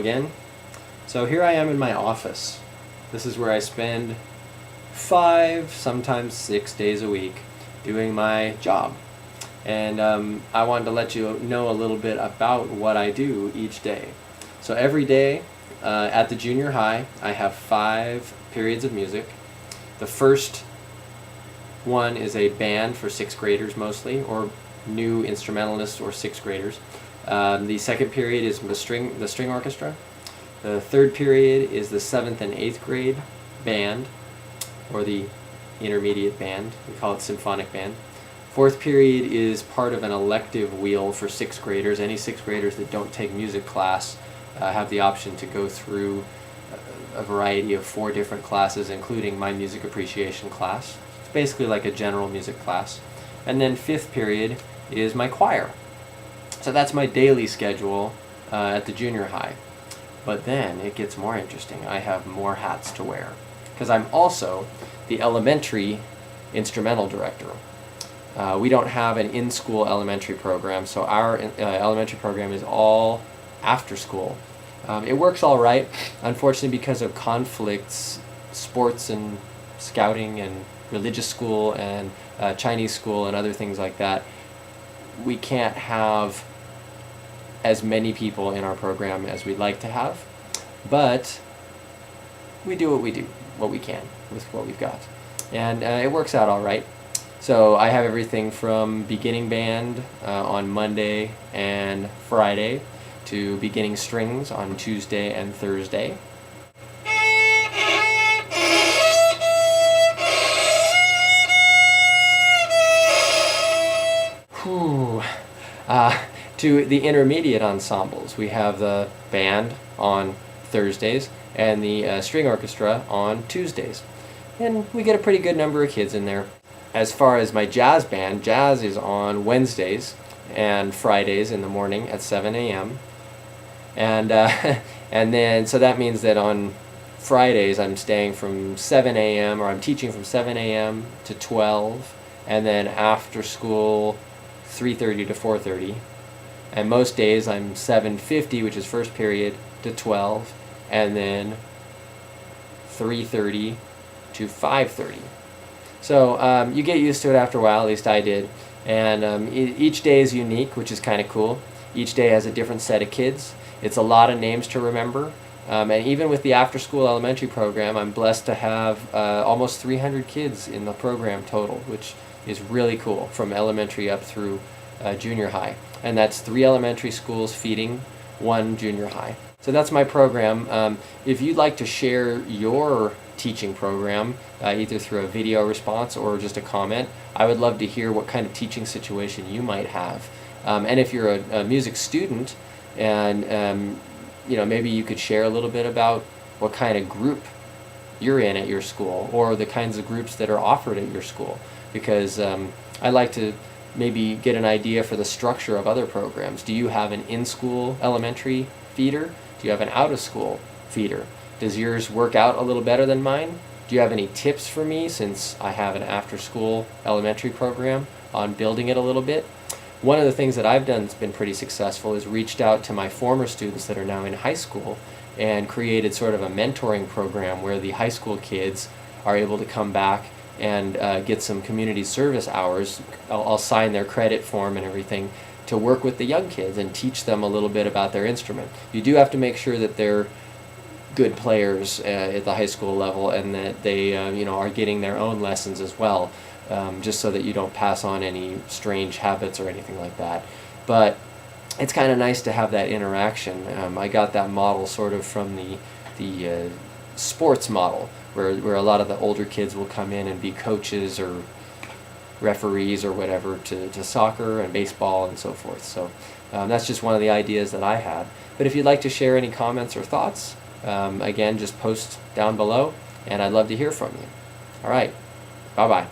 again. So here I am in my office. This is where I spend 5, sometimes 6 days a week doing my job. And I wanted to let you know a little bit about what I do each day. So every day at the junior high, I have 5 periods of music. The first one is a band for 6th graders mostly, or new instrumentalists or 6th graders. The second period is the string orchestra. The third period is the 7th and 8th grade band, or the intermediate band. We call it symphonic band. Fourth period is part of an elective wheel for 6th graders. Any 6th graders that don't take music class have the option to go through a variety of 4 different classes, including my music appreciation class. It's basically like a general music class. And then fifth period is my choir. So that's my daily schedule at the junior high. But then it gets more interesting. I have more hats to wear, because I'm also the elementary instrumental director. We don't have an in-school elementary program, so our elementary program is all after school. It works all right. Unfortunately, because of conflicts, sports and scouting and religious school and Chinese school and other things like that, we can't have as many people in our program as we'd like to have. But we do what we can with what we've got. And it works out all right. So I have everything from beginning band on Monday and Friday to beginning strings on Tuesday and Thursday. To the intermediate ensembles, we have the band on Thursdays and the string orchestra on Tuesdays. And we get a pretty good number of kids in there. As far as my jazz band, jazz is on Wednesdays and Fridays in the morning at 7 a.m. And then, so that means that on Fridays I'm staying from 7 a.m. or I'm teaching from 7 a.m. to 12, and then after school 3:30 to 4:30. And most days I'm 7:50, which is first period, to 12, and then 3:30 to 5:30. So you get used to it after a while, at least I did. And each day is unique, which is kind of cool. Each day has a different set of kids. It's a lot of names to remember. And even with the after-school elementary program, I'm blessed to have almost 300 kids in the program total, which is really cool, from elementary up through junior high. And that's 3 elementary schools feeding 1 junior high. So that's my program. If you'd like to share your teaching program, either through a video response or just a comment, I would love to hear what kind of teaching situation you might have. And if you're a music student, and maybe you could share a little bit about what kind of group you're in at your school, or the kinds of groups that are offered at your school, because I like to maybe get an idea for the structure of other programs. Do you have an in-school elementary feeder? Do you have an out-of-school feeder? Does yours work out a little better than mine? Do you have any tips for me, since I have an after-school elementary program, on building it a little bit? One of the things that I've done that's been pretty successful is reached out to my former students that are now in high school and created sort of a mentoring program where the high school kids are able to come back and get some community service hours. I'll sign their credit form and everything to work with the young kids and teach them a little bit about their instrument. You do have to make sure that they're good players at the high school level, and that they are getting their own lessons as well, just so that you don't pass on any strange habits or anything like that. But it's kind of nice to have that interaction. I got that model sort of from the sports model, where a lot of the older kids will come in and be coaches or referees or whatever to soccer and baseball and so forth. So that's just one of the ideas that I had. But if you'd like to share any comments or thoughts, again, just post down below, and I'd love to hear from you. All right, bye-bye.